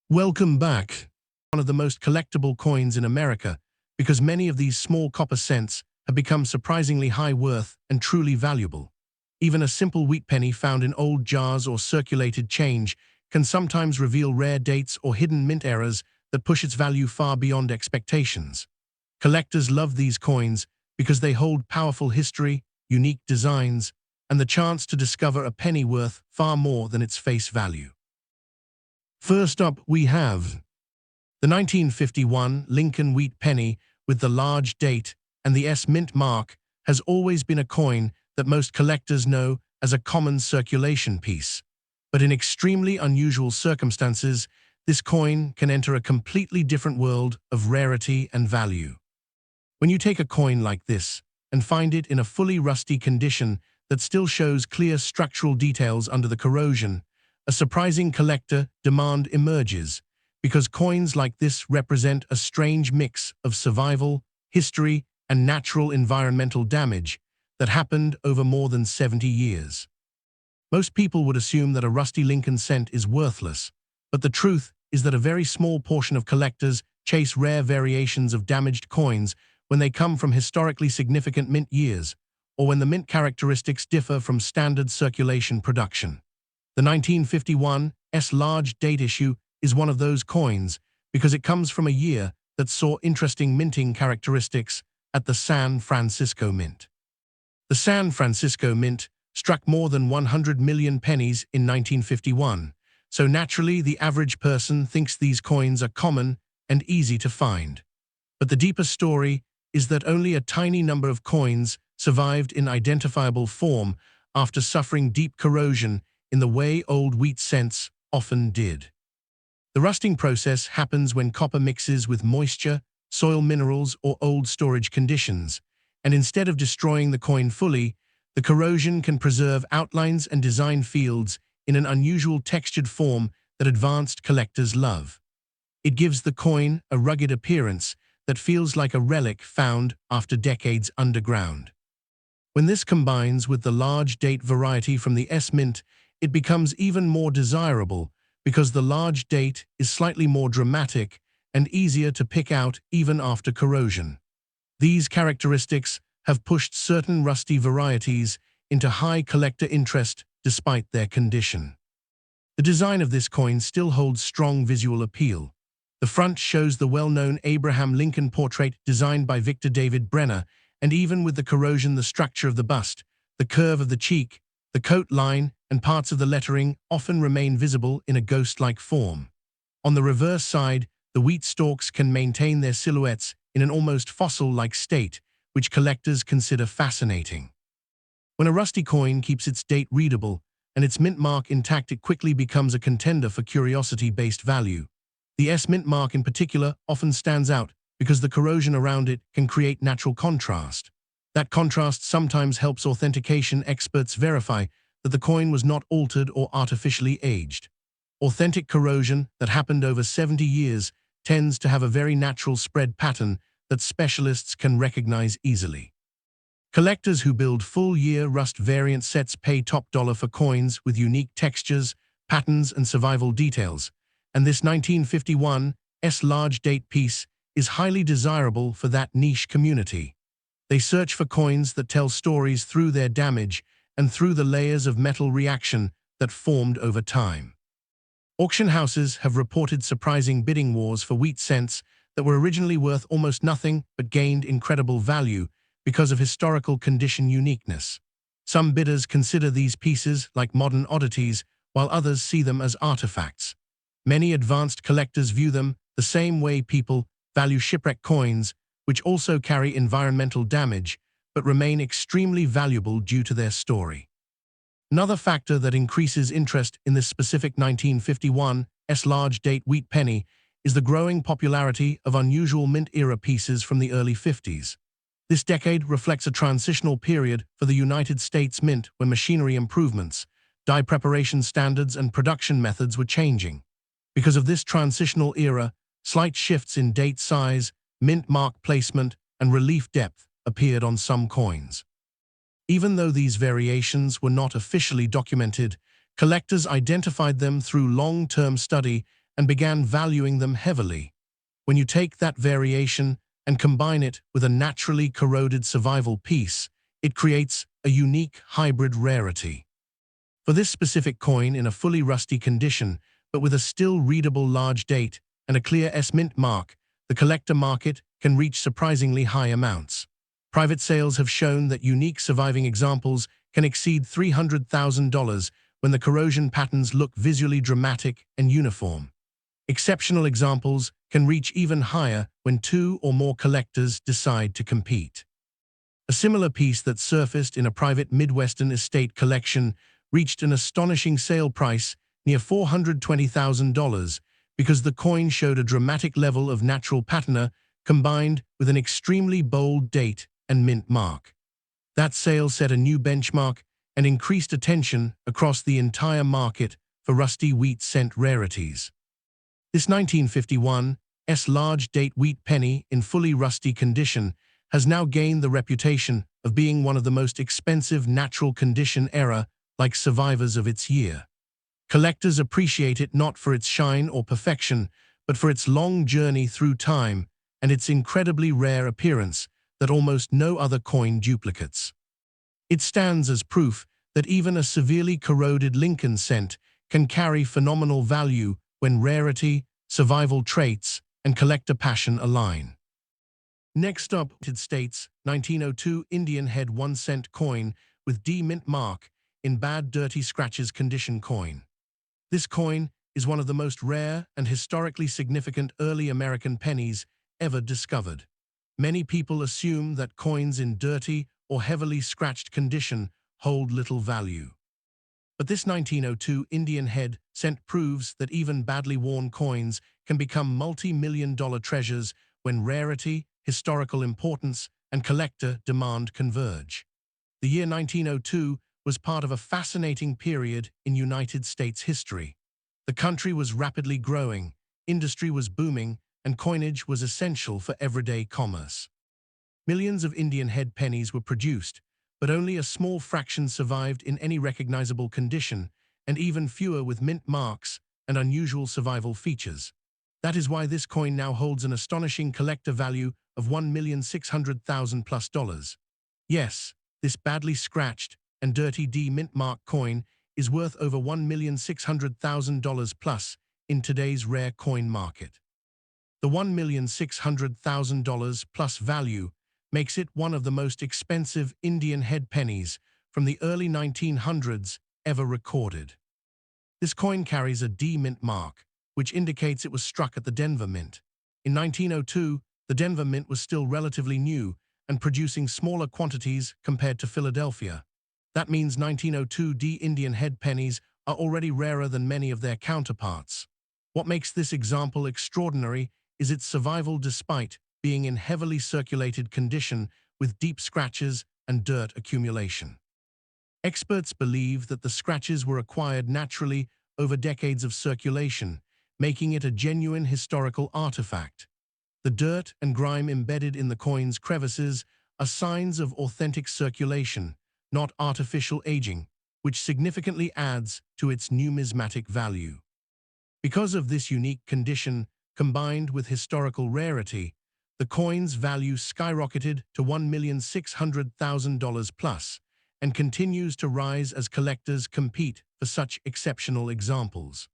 Welcome back. One of the most collectible coins in America, because many of these small copper cents have become surprisingly high worth and truly valuable. Even a simple wheat penny found in old jars or circulated change can sometimes reveal rare dates or hidden mint errors that push its value far beyond expectations. Collectors love these coins because they hold powerful history, unique designs, and the chance to discover a penny worth far more than its face value. First up, we have the 1951 Lincoln wheat penny with the large date and the S mint mark has always been a coin that most collectors know as a common circulation piece. But in extremely unusual circumstances, this coin can enter a completely different world of rarity and value. When you take a coin like this and find it in a fully rusty condition that still shows clear structural details under the corrosion, a surprising collector demand emerges, because coins like this represent a strange mix of survival, history, and natural environmental damage that happened over more than 70 years. Most people would assume that a rusty Lincoln cent is worthless, but the truth is that a very small portion of collectors chase rare variations of damaged coins when they come from historically significant mint years, or when the mint characteristics differ from standard circulation production. The 1951 S large date issue is one of those coins because it comes from a year that saw interesting minting characteristics at the San Francisco Mint. The San Francisco Mint struck more than 100 million pennies in 1951, so naturally the average person thinks these coins are common and easy to find. But the deeper story is that only a tiny number of coins survived in identifiable form after suffering deep corrosion in the way old wheat cents often did. The rusting process happens when copper mixes with moisture, soil minerals, or old storage conditions, and instead of destroying the coin fully, the corrosion can preserve outlines and design fields in an unusual textured form that advanced collectors love. It gives the coin a rugged appearance that feels like a relic found after decades underground. When this combines with the large date variety from the S Mint, it becomes even more desirable because the large date is slightly more dramatic and easier to pick out even after corrosion. These characteristics have pushed certain rusty varieties into high collector interest despite their condition. The design of this coin still holds strong visual appeal. The front shows the well-known Abraham Lincoln portrait designed by Victor David Brenner, and even with the corrosion, the structure of the bust, the curve of the cheek, the coat line, and parts of the lettering often remain visible in a ghost-like form. On the reverse side, the wheat stalks can maintain their silhouettes in an almost fossil-like state, which collectors consider fascinating. When a rusty coin keeps its date readable and its mint mark intact, it quickly becomes a contender for curiosity-based value. The S mint mark in particular often stands out because the corrosion around it can create natural contrast. That contrast sometimes helps authentication experts verify that the coin was not altered or artificially aged. Authentic corrosion that happened over 70 years tends to have a very natural spread pattern that specialists can recognize easily. Collectors who build full-year rust variant sets pay top dollar for coins with unique textures, patterns, and survival details, and this 1951 S large date piece is highly desirable for that niche community. They search for coins that tell stories through their damage and through the layers of metal reaction that formed over time. Auction houses have reported surprising bidding wars for wheat cents that were originally worth almost nothing but gained incredible value because of historical condition uniqueness. Some bidders consider these pieces like modern oddities, while others see them as artifacts. Many advanced collectors view them the same way people value shipwreck coins, which also carry environmental damage but remain extremely valuable due to their story. Another factor that increases interest in this specific 1951 S large date wheat penny is the growing popularity of unusual mint-era pieces from the early 50s. This decade reflects a transitional period for the United States Mint when machinery improvements, die preparation standards, and production methods were changing. Because of this transitional era, slight shifts in date size, mint mark placement, and relief depth appeared on some coins. Even though these variations were not officially documented, collectors identified them through long-term study and began valuing them heavily. When you take that variation and combine it with a naturally corroded survival piece, it creates a unique hybrid rarity. For this specific coin in a fully rusty condition, but with a still readable large date and a clear S-mint mark, the collector market can reach surprisingly high amounts. Private sales have shown that unique surviving examples can exceed $300,000 when the corrosion patterns look visually dramatic and uniform. Exceptional examples can reach even higher when two or more collectors decide to compete. A similar piece that surfaced in a private Midwestern estate collection reached an astonishing sale price near $420,000 because the coin showed a dramatic level of natural patina combined with an extremely bold date and mint mark. That sale set a new benchmark and increased attention across the entire market for rusty wheat cent rarities. This 1951 large date wheat penny in fully rusty condition has now gained the reputation of being one of the most expensive natural condition era-like survivors of its year. Collectors appreciate it not for its shine or perfection, but for its long journey through time and its incredibly rare appearance that almost no other coin duplicates. It stands as proof that even a severely corroded Lincoln cent can carry phenomenal value when rarity, survival traits, and collector passion align. Next up, United States 1902 Indian head 1-cent coin with D mint mark in bad dirty scratches condition coin. This coin is one of the most rare and historically significant early American pennies ever discovered. Many people assume that coins in dirty or heavily scratched condition hold little value. But this 1902 Indian head cent proves that even badly worn coins can become multi-million-dollar treasures when rarity, historical importance, and collector demand converge. The year 1902 was part of a fascinating period in United States history. The country was rapidly growing, industry was booming, and coinage was essential for everyday commerce. Millions of Indian head pennies were produced, but only a small fraction survived in any recognizable condition, and even fewer with mint marks and unusual survival features. That is why this coin now holds an astonishing collector value of $1,600,000 plus. Yes, this badly scratched and dirty D mint mark coin is worth over $1,600,000 plus in today's rare coin market. The $1,600,000 plus value makes it one of the most expensive Indian head pennies from the early 1900s ever recorded. This coin carries a D mint mark, which indicates it was struck at the Denver Mint. In 1902, the Denver Mint was still relatively new and producing smaller quantities compared to Philadelphia. That means 1902 D Indian head pennies are already rarer than many of their counterparts. What makes this example extraordinary is its survival despite being in heavily circulated condition with deep scratches and dirt accumulation. Experts believe that the scratches were acquired naturally over decades of circulation, making it a genuine historical artifact. The dirt and grime embedded in the coin's crevices are signs of authentic circulation, not artificial aging, which significantly adds to its numismatic value. Because of this unique condition, combined with historical rarity, the coin's value skyrocketed to $1,600,000 plus and continues to rise as collectors compete for such exceptional examples.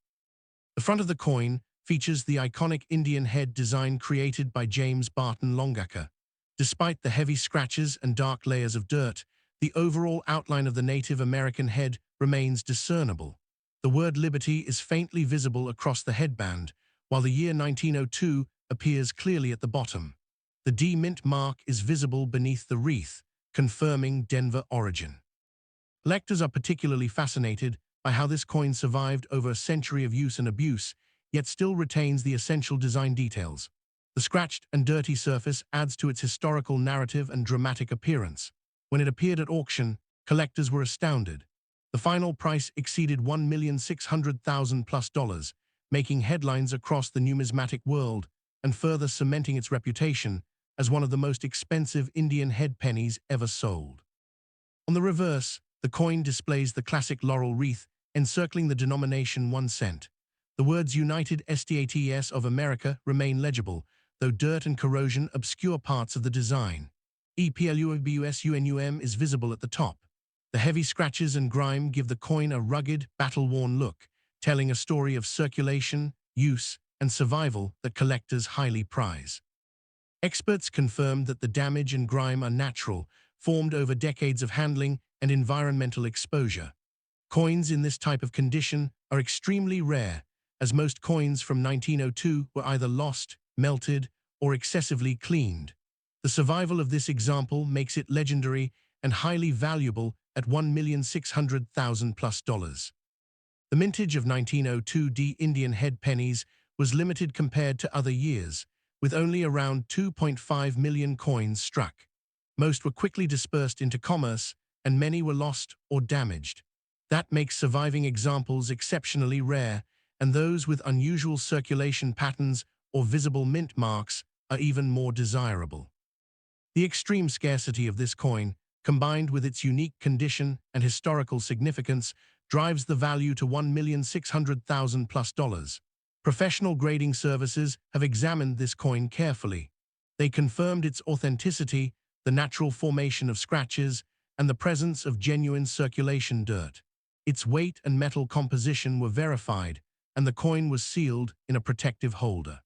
The front of the coin features the iconic Indian head design created by James Barton Longacre. Despite the heavy scratches and dark layers of dirt, the overall outline of the Native American head remains discernible. The word Liberty is faintly visible across the headband, while the year 1902 appears clearly at the bottom. The D mint mark is visible beneath the wreath, confirming Denver origin. Collectors are particularly fascinated by how this coin survived over a century of use and abuse, yet still retains the essential design details. The scratched and dirty surface adds to its historical narrative and dramatic appearance. When it appeared at auction, collectors were astounded. The final price exceeded $1,600,000 plus, making headlines across the numismatic world and further cementing its reputation as one of the most expensive Indian head pennies ever sold. On the reverse, the coin displays the classic laurel wreath encircling the denomination 1 cent. The words United States of America remain legible, though dirt and corrosion obscure parts of the design. EPLUBUSUNUM is visible at the top. The heavy scratches and grime give the coin a rugged, battle-worn look, telling a story of circulation, use, and survival that collectors highly prize. Experts confirmed that the damage and grime are natural, formed over decades of handling and environmental exposure. Coins in this type of condition are extremely rare, as most coins from 1902 were either lost, melted, or excessively cleaned. The survival of this example makes it legendary and highly valuable at $1,600,000 plus. The mintage of 1902 Indian head pennies was limited compared to other years, with only around 2.5 million coins struck. Most were quickly dispersed into commerce, and many were lost or damaged. That makes surviving examples exceptionally rare, and those with unusual circulation patterns or visible mint marks are even more desirable. The extreme scarcity of this coin, combined with its unique condition and historical significance, drives the value to $1,600,000 plus. Professional grading services have examined this coin carefully. They confirmed its authenticity, the natural formation of scratches, and the presence of genuine circulation dirt. Its weight and metal composition were verified, and the coin was sealed in a protective holder.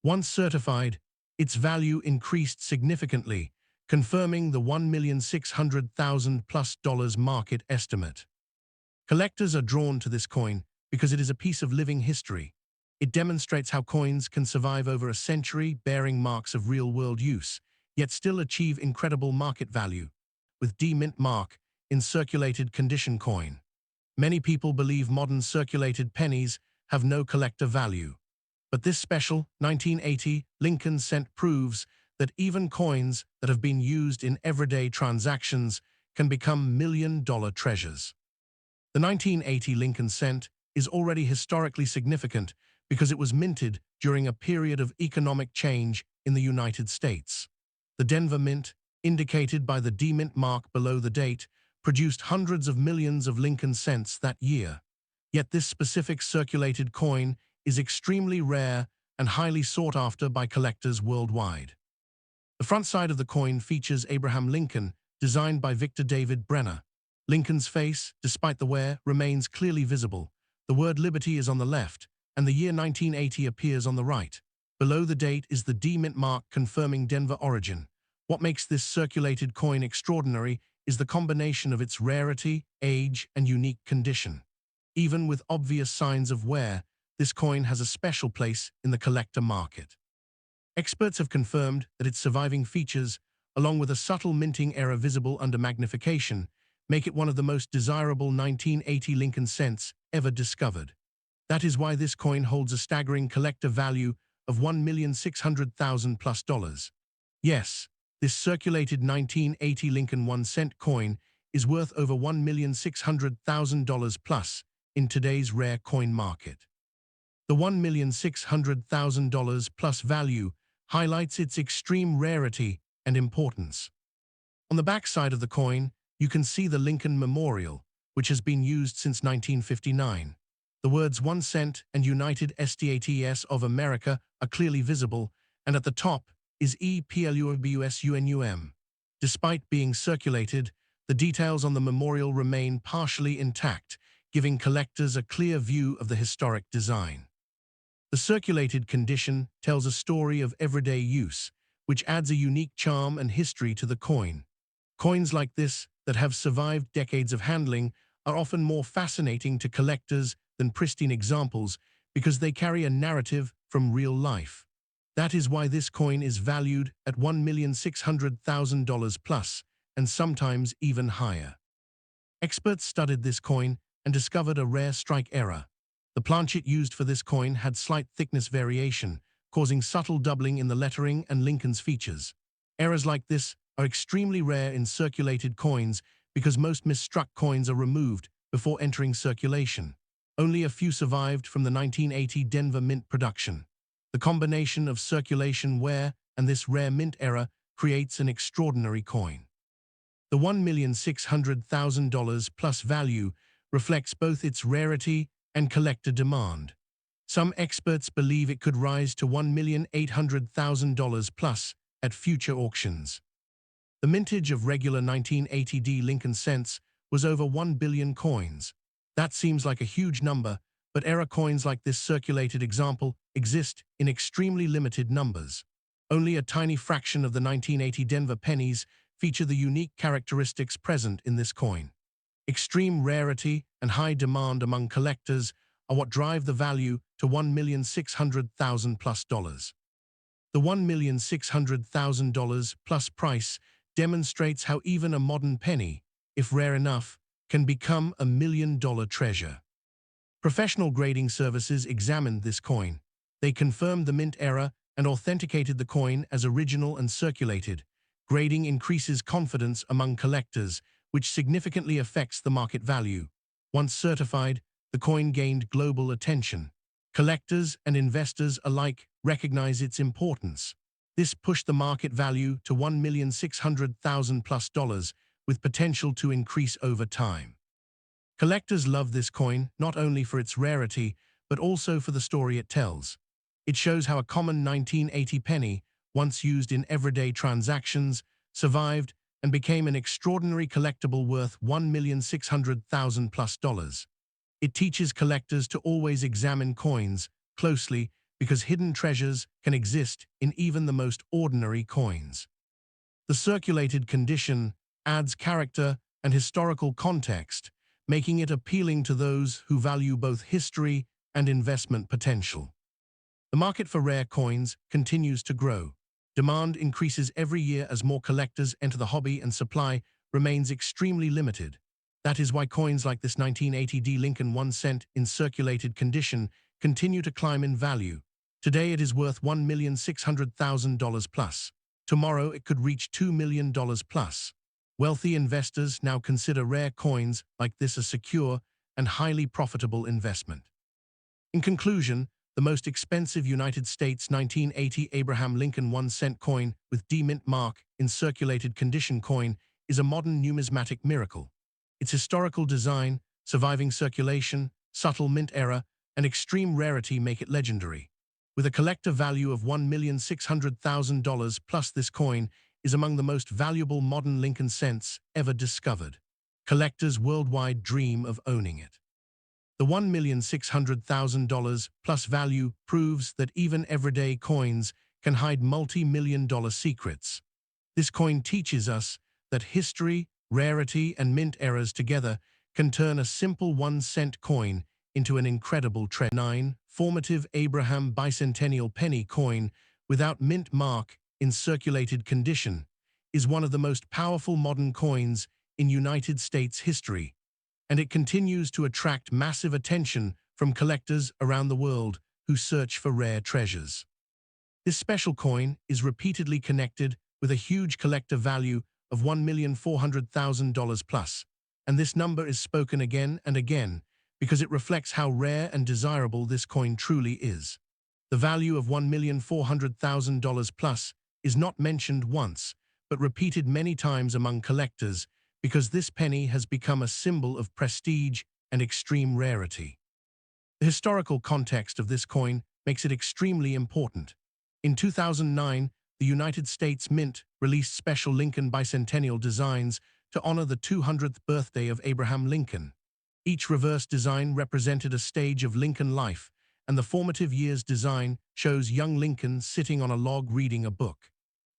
Once certified, its value increased significantly, confirming the $1,600,000 plus market estimate. Collectors are drawn to this coin because it is a piece of living history. It demonstrates how coins can survive over a century bearing marks of real-world use, yet still achieve incredible market value. With D-Mint mark in circulated condition coin. Many people believe modern circulated pennies have no collector value. But this special 1980 Lincoln cent proves that even coins that have been used in everyday transactions can become million-dollar treasures. The 1980 Lincoln cent is already historically significant because it was minted during a period of economic change in the United States. The Denver Mint, indicated by the D-Mint mark below the date, produced hundreds of millions of Lincoln cents that year. Yet this specific circulated coin is extremely rare and highly sought after by collectors worldwide. The front side of the coin features Abraham Lincoln, designed by Victor David Brenner. Lincoln's face, despite the wear, remains clearly visible. The word Liberty is on the left, and the year 1980 appears on the right. Below the date is the D-Mint mark confirming Denver origin. What makes this circulated coin extraordinary is the combination of its rarity, age, and unique condition. Even with obvious signs of wear, this coin has a special place in the collector market. Experts have confirmed that its surviving features, along with a subtle minting error visible under magnification, make it one of the most desirable 1980 Lincoln cents ever discovered. That is why this coin holds a staggering collector value of $1,600,000 plus. Yes, this circulated 1980 Lincoln 1-cent coin is worth over $1,600,000 plus in today's rare coin market. The $1,600,000 plus value highlights its extreme rarity and importance. On the back side of the coin, you can see the Lincoln Memorial, which has been used since 1959. The words 1 cent and United States of America are clearly visible, and at the top is EPLUBUSUNUM. Despite being circulated, the details on the memorial remain partially intact, giving collectors a clear view of the historic design. The circulated condition tells a story of everyday use, which adds a unique charm and history to the coin. Coins like this, that have survived decades of handling, are often more fascinating to collectors than pristine examples because they carry a narrative from real life. That is why this coin is valued at $1,600,000 plus, and sometimes even higher. Experts studied this coin and discovered a rare strike error. The planchet used for this coin had slight thickness variation, causing subtle doubling in the lettering and Lincoln's features. Errors like this are extremely rare in circulated coins because most misstruck coins are removed before entering circulation. Only a few survived from the 1980 Denver Mint production. The combination of circulation wear and this rare mint error creates an extraordinary coin. The $1,600,000 plus value reflects both its rarity and collector demand. Some experts believe it could rise to $1,800,000 plus at future auctions. The mintage of regular 1980 Lincoln cents was over 1 billion coins. That seems like a huge number, but era coins like this circulated example exist in extremely limited numbers. Only a tiny fraction of the 1980 Denver pennies feature the unique characteristics present in this coin. Extreme rarity and high demand among collectors are what drive the value to $1,600,000 plus. The $1,600,000 plus price demonstrates how even a modern penny, if rare enough, can become a $1,000,000 treasure. Professional grading services examined this coin. They confirmed the mint era and authenticated the coin as original and circulated. Grading increases confidence among collectors, which significantly affects the market value. Once certified, the coin gained global attention. Collectors and investors alike recognize its importance. This pushed the market value to $1,600,000 plus, with potential to increase over time. Collectors love this coin not only for its rarity, but also for the story it tells. It shows how a common 1980 penny, once used in everyday transactions, survived and became an extraordinary collectible worth $1,600,000 plus. It teaches collectors to always examine coins closely because hidden treasures can exist in even the most ordinary coins. The circulated condition adds character and historical context, making it appealing to those who value both history and investment potential. The market for rare coins continues to grow. Demand increases every year as more collectors enter the hobby, and supply remains extremely limited. That is why coins like this 1980 Lincoln 1 cent in circulated condition continue to climb in value. Today it is worth $1,600,000 plus. Tomorrow it could reach $2 million plus. Wealthy investors now consider rare coins like this a secure and highly profitable investment. In conclusion, the most expensive United States 1980 Abraham Lincoln 1 cent coin with D-Mint mark in circulated condition coin is a modern numismatic miracle. Its historical design, surviving circulation, subtle mint era, and extreme rarity make it legendary. With a collector value of $1,600,000 plus, this coin is among the most valuable modern Lincoln cents ever discovered. Collectors worldwide dream of owning it. The $1,600,000 plus value proves that even everyday coins can hide multi-million-dollar secrets. This coin teaches us that history, rarity, and mint eras together can turn a simple 1-cent coin into an incredible treasure. 9. Formative Abraham Bicentennial Penny Coin without mint mark in circulated condition is one of the most powerful modern coins in United States history, and it continues to attract massive attention from collectors around the world who search for rare treasures. This special coin is repeatedly connected with a huge collector value of $1,400,000 plus, and this number is spoken again and again because it reflects how rare and desirable this coin truly is. The value of $1,400,000 plus is not mentioned once, but repeated many times among collectors because this penny has become a symbol of prestige and extreme rarity. The historical context of this coin makes it extremely important. In 2009, the United States Mint released special Lincoln bicentennial designs to honor the 200th birthday of Abraham Lincoln. Each reverse design represented a stage of Lincoln life, and the formative years design shows young Lincoln sitting on a log reading a book.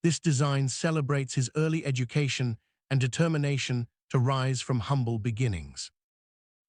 This design celebrates his early education and determination to rise from humble beginnings.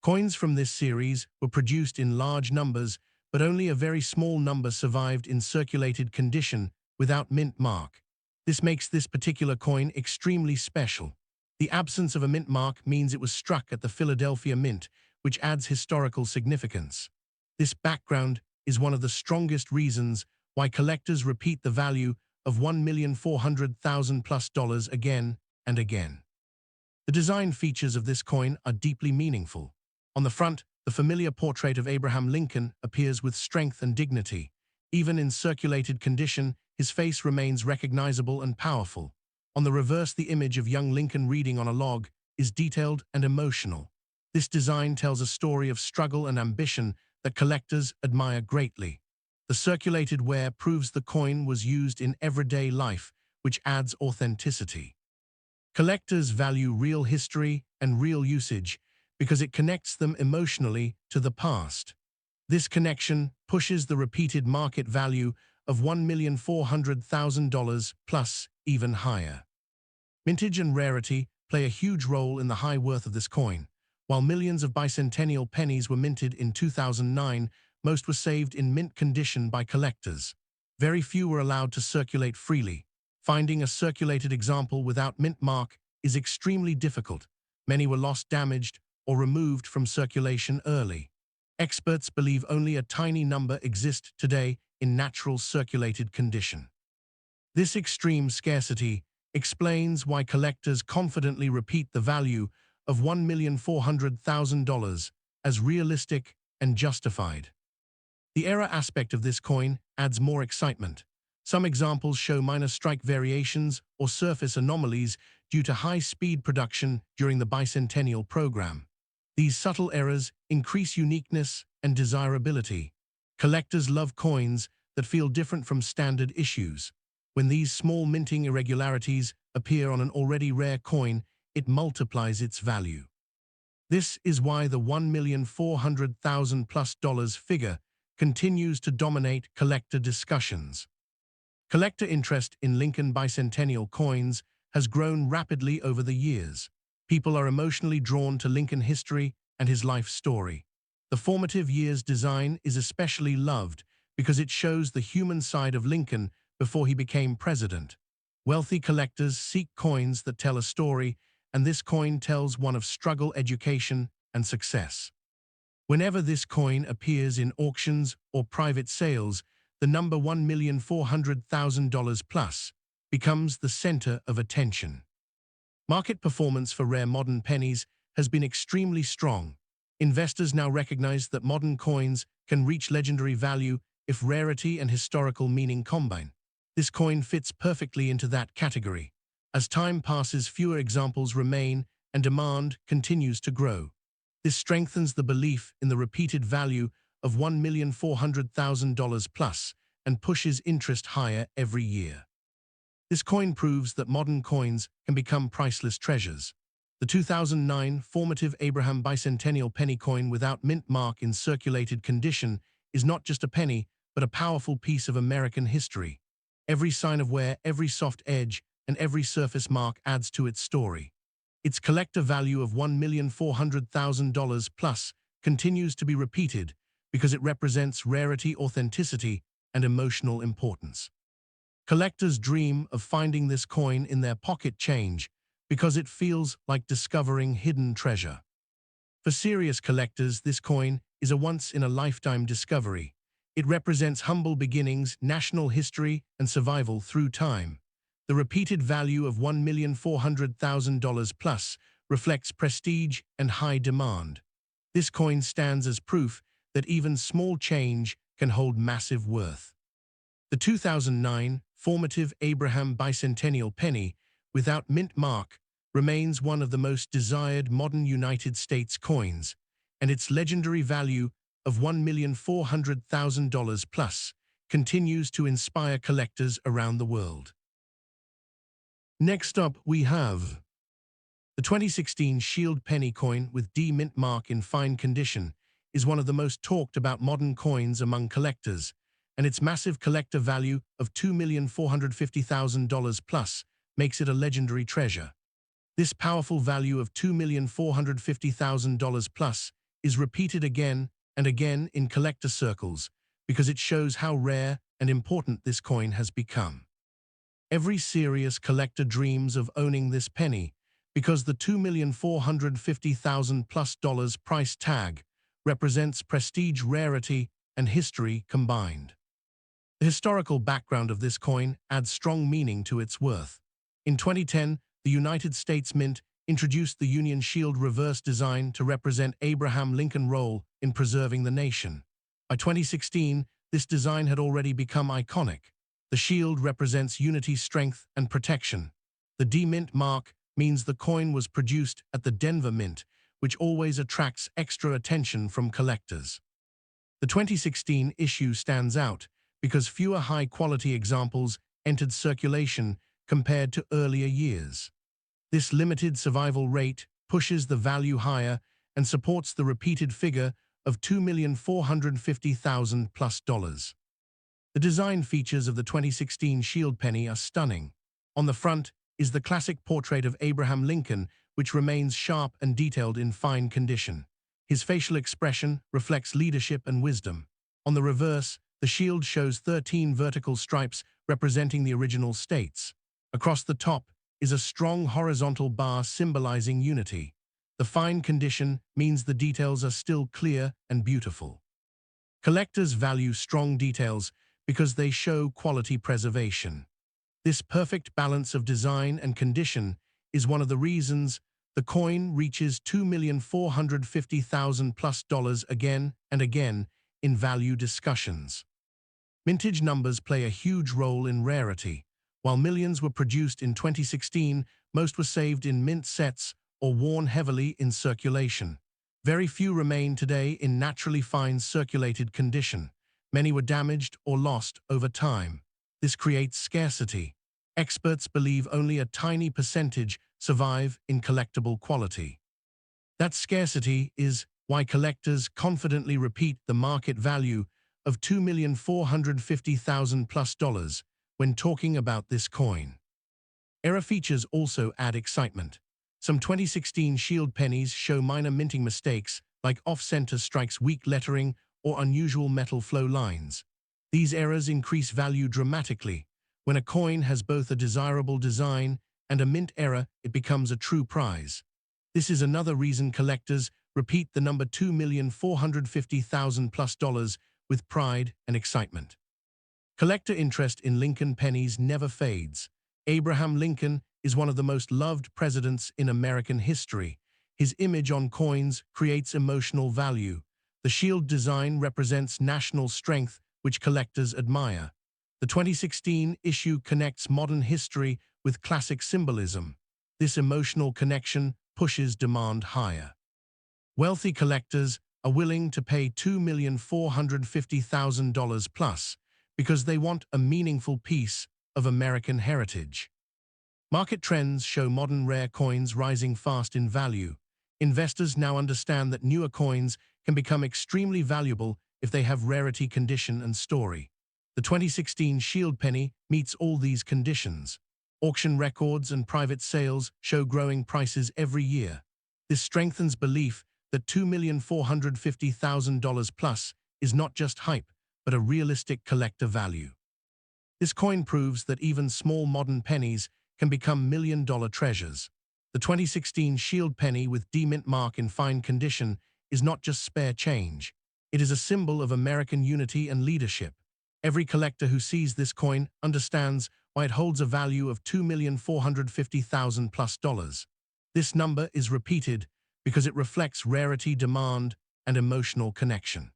Coins from this series were produced in large numbers, but only a very small number survived in circulated condition without mint mark. This makes this particular coin extremely special. The absence of a mint mark means it was struck at the Philadelphia Mint, which adds historical significance. This background is one of the strongest reasons why collectors repeat the value of $1,400,000 plus again and again. The design features of this coin are deeply meaningful. On the front, the familiar portrait of Abraham Lincoln appears with strength and dignity. Even in circulated condition, his face remains recognizable and powerful. On the reverse, the image of young Lincoln reading on a log is detailed and emotional. This design tells a story of struggle and ambition that collectors admire greatly. The circulated wear proves the coin was used in everyday life, which adds authenticity. Collectors value real history and real usage because it connects them emotionally to the past. This connection pushes the repeated market value of $1,400,000 plus even higher. Mintage and rarity play a huge role in the high worth of this coin. While millions of bicentennial pennies were minted in 2009, most were saved in mint condition by collectors. Very few were allowed to circulate freely. Finding a circulated example without mint mark is extremely difficult. Many were lost, damaged, or removed from circulation early. Experts believe only a tiny number exist today in natural circulated condition. This extreme scarcity explains why collectors confidently repeat the value of $1,400,000 as realistic and justified. The error aspect of this coin adds more excitement. Some examples show minor strike variations or surface anomalies due to high-speed production during the bicentennial program. These subtle errors increase uniqueness and desirability. Collectors love coins that feel different from standard issues. When these small minting irregularities appear on an already rare coin, it multiplies its value. This is why the $1,400,000 plus figure continues to dominate collector discussions. Collector interest in Lincoln bicentennial coins has grown rapidly over the years. People are emotionally drawn to Lincoln history and his life story. The formative years design is especially loved because it shows the human side of Lincoln before he became president. Wealthy collectors seek coins that tell a story, and this coin tells one of struggle, education, and success. Whenever this coin appears in auctions or private sales, the number $1,400,000 plus becomes the center of attention. Market performance for rare modern pennies has been extremely strong. Investors now recognize that modern coins can reach legendary value if rarity and historical meaning combine. This coin fits perfectly into that category. As time passes, fewer examples remain and demand continues to grow. This strengthens the belief in the repeated value of $1,400,000 plus and pushes interest higher every year. This coin proves that modern coins can become priceless treasures. The 2009 formative Abraham bicentennial penny coin without mint mark in circulated condition is not just a penny, but a powerful piece of American history. Every sign of wear, every soft edge, and every surface mark adds to its story. Its collector value of $1,400,000 plus continues to be repeated because it represents rarity, authenticity, and emotional importance. Collectors dream of finding this coin in their pocket change because it feels like discovering hidden treasure. For serious collectors, this coin is a once-in-a-lifetime discovery. It represents humble beginnings, national history, and survival through time. The repeated value of $1,400,000 plus reflects prestige and high demand. This coin stands as proof that even small change can hold massive worth. The 2009 formative Abraham bicentennial penny without mint mark remains one of the most desired modern United States coins, and its legendary value of $1,400,000 plus continues to inspire collectors around the world. Next up, we have the 2016 Shield penny coin with D mint mark in fine condition is one of the most talked about modern coins among collectors, and its massive collector value of $2,450,000 plus makes it a legendary treasure. This powerful value of $2,450,000 plus is repeated again and again in collector circles because it shows how rare and important this coin has become. Every serious collector dreams of owning this penny because the $2,450,000 plus price tag represents prestige, rarity, and history combined. The historical background of this coin adds strong meaning to its worth. In 2010, the United States Mint introduced the Union Shield reverse design to represent Abraham Lincoln's role in preserving the nation. By 2016, this design had already become iconic. The shield represents unity, strength, and protection. The D mint mark means the coin was produced at the Denver Mint, which always attracts extra attention from collectors. The 2016 issue stands out because fewer high-quality examples entered circulation compared to earlier years. This limited survival rate pushes the value higher and supports the repeated figure of $2,450,000 plus. The design features of the 2016 Shield penny are stunning. On the front is the classic portrait of Abraham Lincoln, which remains sharp and detailed in fine condition. His facial expression reflects leadership and wisdom. On the reverse, the shield shows 13 vertical stripes representing the original states. Across the top is a strong horizontal bar symbolizing unity. The fine condition means the details are still clear and beautiful. Collectors value strong details because they show quality preservation. This perfect balance of design and condition is one of the reasons the coin reaches $2,450,000 plus again and again in value discussions. Vintage numbers play a huge role in rarity. While millions were produced in 2016, most were saved in mint sets or worn heavily in circulation. Very few remain today in naturally fine circulated condition. Many were damaged or lost over time. This creates scarcity. Experts believe only a tiny percentage survive in collectible quality. That scarcity is why collectors confidently repeat the market value of $2,450,000 plus when talking about this coin. Era features also add excitement. Some 2016 Shield pennies show minor minting mistakes, like off-center strikes, weak lettering, or unusual metal flow lines. These errors increase value dramatically. When a coin has both a desirable design and a mint error, it becomes a true prize. This is another reason collectors repeat the number $2,450,000 plus with pride and excitement. Collector interest in Lincoln pennies never fades. Abraham Lincoln is one of the most loved presidents in American history. His image on coins creates emotional value. The shield design represents national strength, which collectors admire. The 2016 issue connects modern history with classic symbolism. This emotional connection pushes demand higher. Wealthy collectors are willing to pay $2,450,000 plus because they want a meaningful piece of American heritage. Market trends show modern rare coins rising fast in value. Investors now understand that newer coins can become extremely valuable if they have rarity, condition, and story. The 2016 Shield penny meets all these conditions. Auction records and private sales show growing prices every year. This strengthens belief that $2,450,000 plus is not just hype, but a realistic collector value. This coin proves that even small modern pennies can become million-dollar treasures. The 2016 Shield penny with D-Mint mark in fine condition is not just spare change. It is a symbol of American unity and leadership. Every collector who sees this coin understands why it holds a value of $2,450,000 plus. This number is repeated because it reflects rarity, demand, and emotional connection.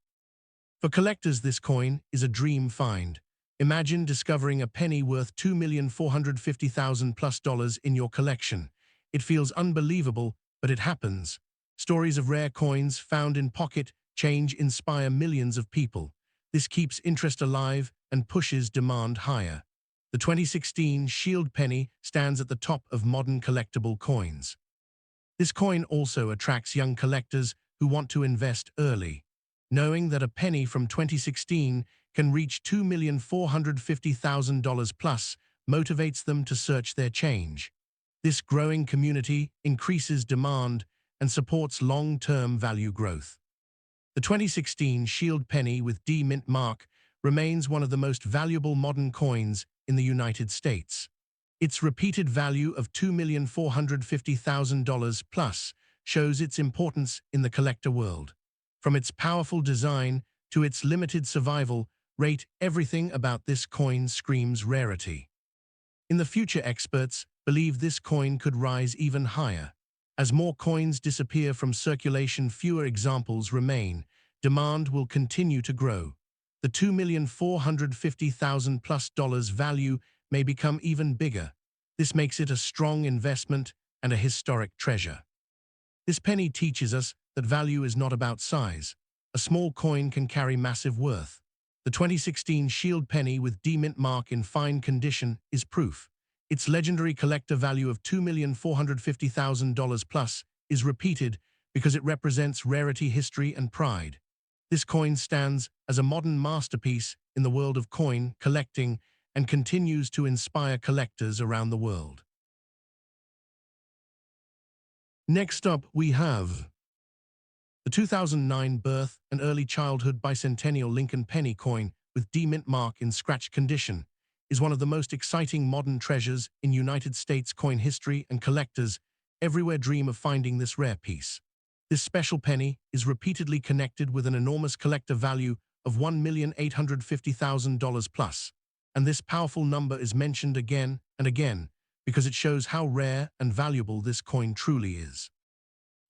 For collectors, this coin is a dream find. Imagine discovering a penny worth $2,450,000 plus in your collection. It feels unbelievable, but it happens. Stories of rare coins found in pocket change inspire millions of people. This keeps interest alive and pushes demand higher. The 2016 Shield penny stands at the top of modern collectible coins. This coin also attracts young collectors who want to invest early. Knowing that a penny from 2016 can reach $2,450,000 plus motivates them to search their change. This growing community increases demand and supports long-term value growth. The 2016 Shield penny with D-Mint mark remains one of the most valuable modern coins in the United States. Its repeated value of $2,450,000 plus shows its importance in the collector world. From its powerful design to its limited survival rate, everything about this coin screams rarity. In the future, experts believe this coin could rise even higher. As more coins disappear from circulation, fewer examples remain. Demand will continue to grow. The $2,450,000 plus value may become even bigger. This makes it a strong investment and a historic treasure. This penny teaches us that value is not about size. a small coin can carry massive worth. The 2016 Shield penny with D-Mint mark in fine condition is proof. Its legendary collector value of $2,450,000 plus is repeated because it represents rarity, history, and pride. This coin stands as a modern masterpiece in the world of coin collecting and continues to inspire collectors around the world. Next up, we have the 2009 Birth and Early Childhood Bicentennial Lincoln Penny coin with D-Mint mark in scratch condition is one of the most exciting modern treasures in United States coin history, and collectors everywhere dream of finding this rare piece. This special penny is repeatedly connected with an enormous collector value of $1,850,000 plus, and this powerful number is mentioned again and again because it shows how rare and valuable this coin truly is.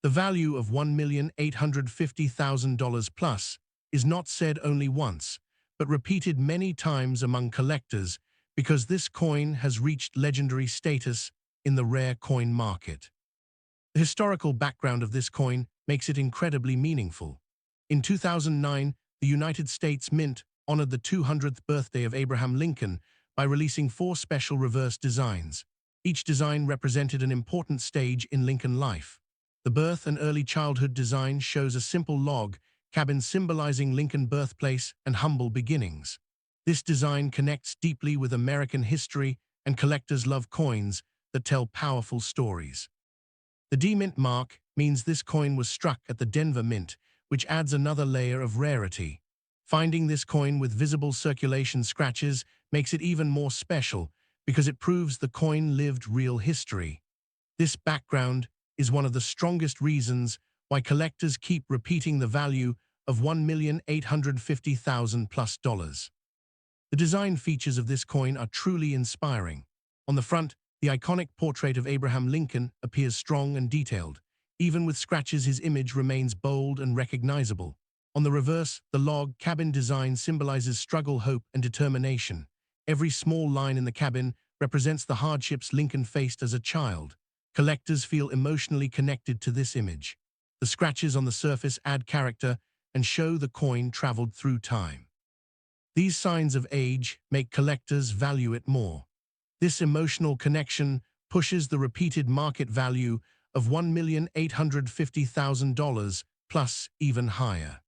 The value of $1,850,000 plus is not said only once, but repeated many times among collectors because this coin has reached legendary status in the rare coin market. The historical background of this coin makes it incredibly meaningful. In 2009, the United States Mint honored the 200th birthday of Abraham Lincoln by releasing 4 special reverse designs. Each design represented an important stage in Lincoln life. The birth and early childhood design shows a simple log cabin symbolizing Lincoln birthplace and humble beginnings. This design connects deeply with American history, and collectors love coins that tell powerful stories. The D-Mint mark means this coin was struck at the Denver Mint, which adds another layer of rarity. Finding this coin with visible circulation scratches makes it even more special because it proves the coin lived real history. This background is one of the strongest reasons why collectors keep repeating the value of $1,850,000 plus. The design features of this coin are truly inspiring. On the front, the iconic portrait of Abraham Lincoln appears strong and detailed. Even with scratches, his image remains bold and recognizable. On the reverse, the log cabin design symbolizes struggle, hope, and determination. Every small line in the cabin represents the hardships Lincoln faced as a child. Collectors feel emotionally connected to this image. The scratches on the surface add character and show the coin traveled through time. These signs of age make collectors value it more. This emotional connection pushes the repeated market value of $1,850,000 plus even higher.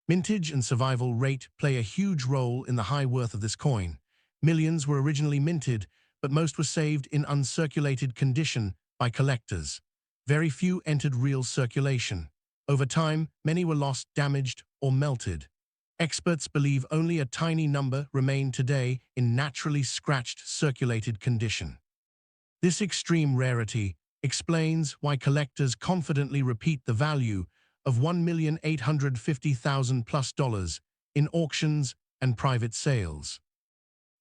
Mintage and survival rate play a huge role in the high worth of this coin. Millions were originally minted, but most were saved in uncirculated condition by collectors. Very few entered real circulation. Over time, many were lost, damaged, or melted. Experts believe only a tiny number remain today in naturally scratched, circulated condition. This extreme rarity explains why collectors confidently repeat the value of $1,850,000 plus in auctions and private sales.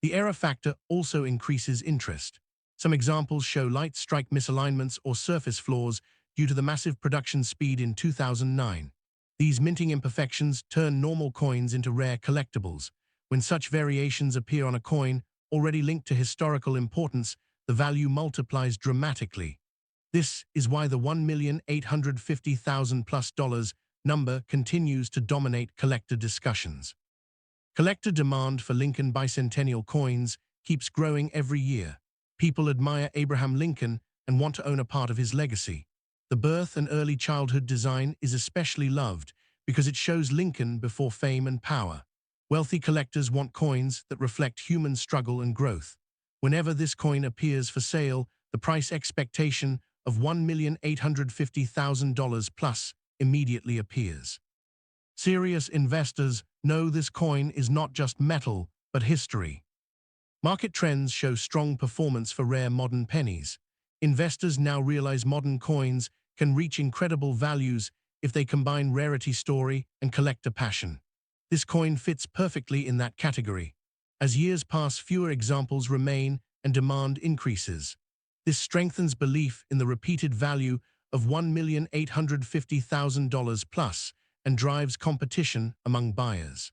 The error factor also increases interest. Some examples show light strike misalignments or surface flaws due to the massive production speed in 2009. These minting imperfections turn normal coins into rare collectibles. When such variations appear on a coin already linked to historical importance, the value multiplies dramatically. This is why the $1,850,000 plus number continues to dominate collector discussions. Collector demand for Lincoln bicentennial coins keeps growing every year. People admire Abraham Lincoln and want to own a part of his legacy. The birth and early childhood design is especially loved because it shows Lincoln before fame and power. Wealthy collectors want coins that reflect human struggle and growth. Whenever this coin appears for sale, the price expectation of $1,850,000 plus immediately appears. Serious investors know this coin is not just metal, but history. Market trends show strong performance for rare modern pennies. Investors now realize modern coins can reach incredible values if they combine rarity, story, and collector passion. This coin fits perfectly in that category. As years pass, fewer examples remain and demand increases. This strengthens belief in the repeated value of $1,850,000 plus and drives competition among buyers.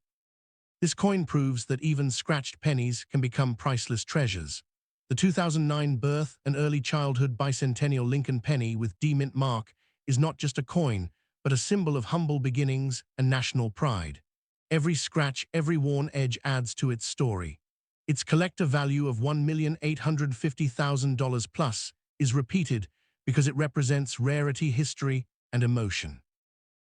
This coin proves that even scratched pennies can become priceless treasures. The 2009 birth and early childhood bicentennial Lincoln penny with D-Mint mark is not just a coin, but a symbol of humble beginnings and national pride. Every scratch, every worn edge adds to its story. Its collector value of $1,850,000 plus is repeated because it represents rarity, history, and emotion.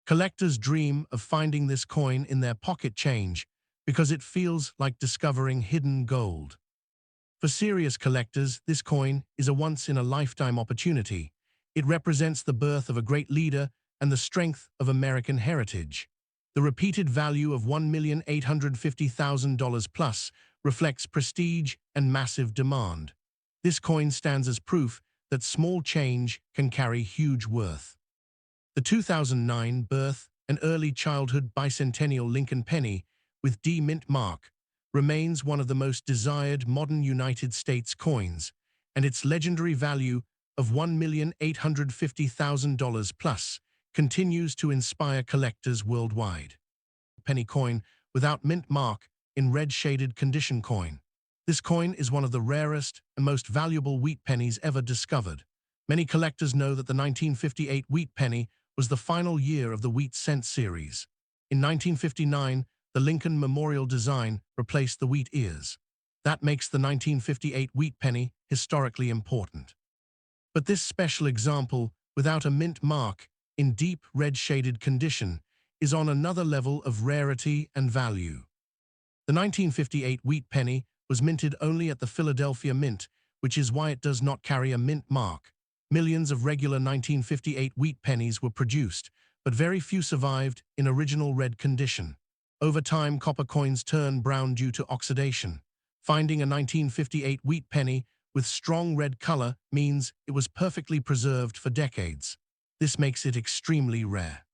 Collectors dream of finding this coin in their pocket change because it feels like discovering hidden gold. For serious collectors, this coin is a once-in-a-lifetime opportunity. It represents the birth of a great leader and the strength of American heritage. The repeated value of $1,850,000 plus reflects prestige and massive demand. This coin stands as proof that small change can carry huge worth. The 2009 birth and early childhood bicentennial Lincoln penny with D mint mark remains one of the most desired modern United States coins, and its legendary value of $1,850,000 plus continues to inspire collectors worldwide. Penny coin without mint mark in red shaded condition coin. This coin is one of the rarest and most valuable wheat pennies ever discovered. Many collectors know that the 1958 wheat penny was the final year of the wheat cent series. In 1959, the Lincoln Memorial design replaced the wheat ears. That makes the 1958 wheat penny historically important. But this special example, without a mint mark, in deep red shaded condition, is on another level of rarity and value. The 1958 wheat penny was minted only at the Philadelphia Mint, which is why it does not carry a mint mark. Millions of regular 1958 wheat pennies were produced, but very few survived in original red condition. Over time, copper coins turn brown due to oxidation. Finding a 1958 wheat penny with strong red color means it was perfectly preserved for decades. This makes it extremely rare.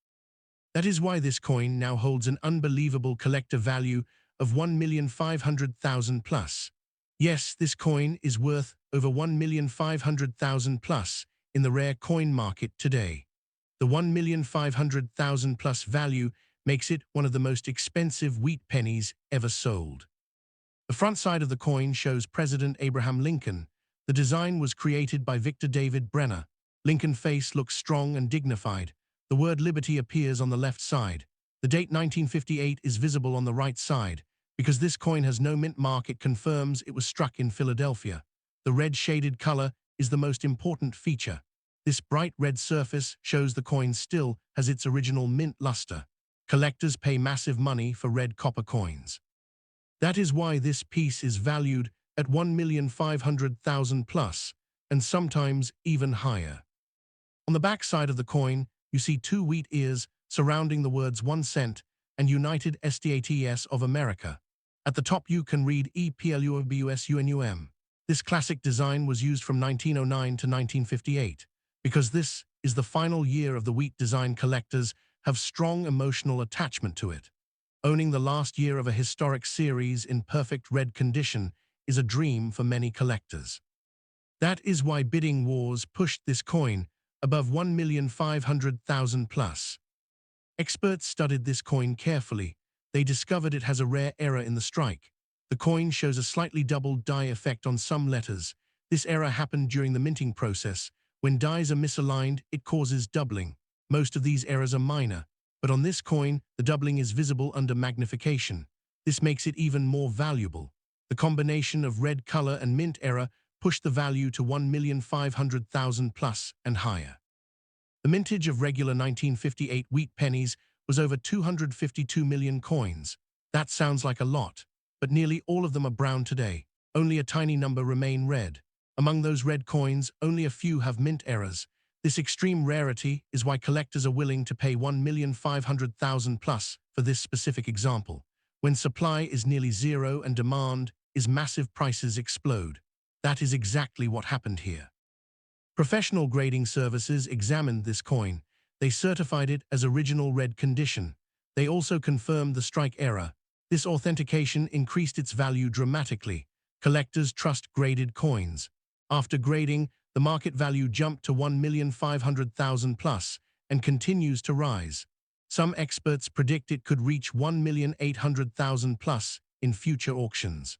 That is why this coin now holds an unbelievable collector value of $1,500,000 plus. Yes, this coin is worth over $1,500,000 plus in the rare coin market today. The $1,500,000 plus value makes it one of the most expensive wheat pennies ever sold. The front side of the coin shows President Abraham Lincoln. The design was created by Victor David Brenner. Lincoln's face looks strong and dignified. The word liberty appears on the left side. The date 1958 is visible on the right side. Because this coin has no mint mark, it confirms it was struck in Philadelphia. The red shaded color is the most important feature. This bright red surface shows the coin still has its original mint luster. Collectors pay massive money for red copper coins. That is why this piece is valued at $1,500,000 plus, and sometimes even higher. On the back side of the coin, you see two wheat ears surrounding the words 1 cent and United States of America. At the top you can read EPLUBUSUNUM. This classic design was used from 1909 to 1958. Because this is the final year of the wheat design, collectors have strong emotional attachment to it. Owning the last year of a historic series in perfect red condition is a dream for many collectors. That is why bidding wars pushed this coin above $1,500,000 plus. Experts studied this coin carefully. They discovered it has a rare error in the strike. The coin shows a slightly doubled die effect on some letters. This error happened during the minting process. When dies are misaligned, it causes doubling. Most of these errors are minor, but on this coin, the doubling is visible under magnification. This makes it even more valuable. The combination of red color and mint error pushed the value to $1,500,000 plus and higher. The mintage of regular 1958 wheat pennies was over 252 million coins. That sounds like a lot, but nearly all of them are brown today. Only a tiny number remain red. Among those red coins, only a few have mint errors. This extreme rarity is why collectors are willing to pay $1,500,000 plus for this specific example. When supply is nearly zero and demand is massive, prices explode. That is exactly what happened here. Professional grading services examined this coin. They certified it as original red condition. They also confirmed the strike error. This authentication increased its value dramatically. Collectors trust graded coins. After grading, the market value jumped to $1,500,000 plus and continues to rise. Some experts predict it could reach $1,800,000 plus in future auctions.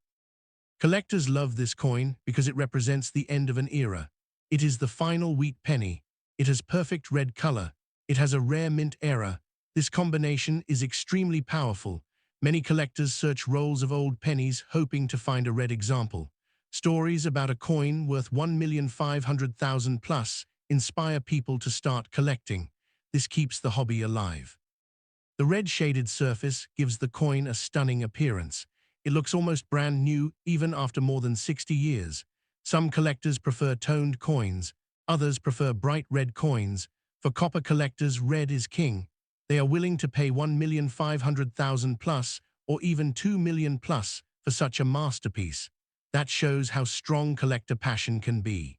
Collectors love this coin because it represents the end of an era. It is the final wheat penny. It has perfect red color. It has a rare mint era. This combination is extremely powerful. Many collectors search rolls of old pennies hoping to find a red example. Stories about a coin worth 1,500,000 plus inspire people to start collecting. This keeps the hobby alive. The red shaded surface gives the coin a stunning appearance. It looks almost brand new even after more than 60 years. Some collectors prefer toned coins, others prefer bright red coins. For copper collectors, red is king. They are willing to pay 1,500,000 plus or even 2 million plus for such a masterpiece. That shows how strong collector passion can be.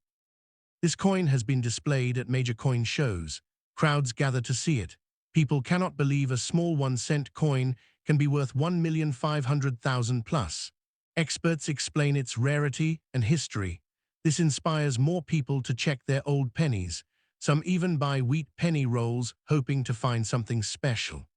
This coin has been displayed at major coin shows. Crowds gather to see it. People cannot believe a small 1-cent coin can be worth 1,500,000 plus. Experts explain its rarity and history. This inspires more people to check their old pennies. Some even buy wheat penny rolls hoping to find something special.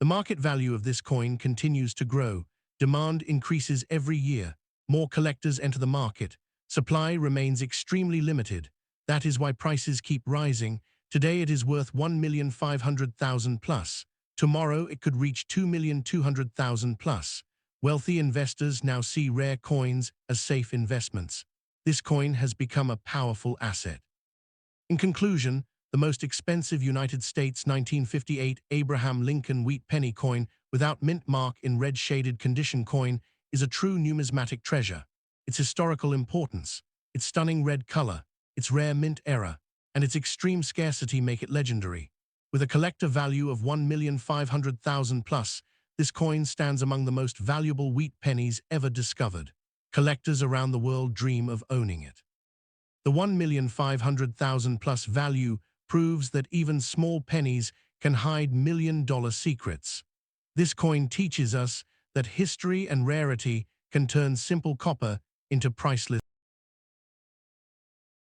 The market value of this coin continues to grow. Demand increases every year. More collectors enter the market. Supply remains extremely limited. That is why prices keep rising. Today it is worth 1,500,000 plus. Tomorrow it could reach 2,200,000 plus. Wealthy investors now see rare coins as safe investments. This coin has become a powerful asset. In conclusion, the most expensive United States 1958 Abraham Lincoln wheat penny coin without mint mark in red shaded condition coin is a true numismatic treasure. Its historical importance, its stunning red color, its rare mint era, and its extreme scarcity make it legendary. With a collector value of 1,500,000 plus, this coin stands among the most valuable wheat pennies ever discovered. Collectors around the world dream of owning it. The 1,500,000 plus value proves that even small pennies can hide million-dollar secrets. This coin teaches us that history and rarity can turn simple copper into priceless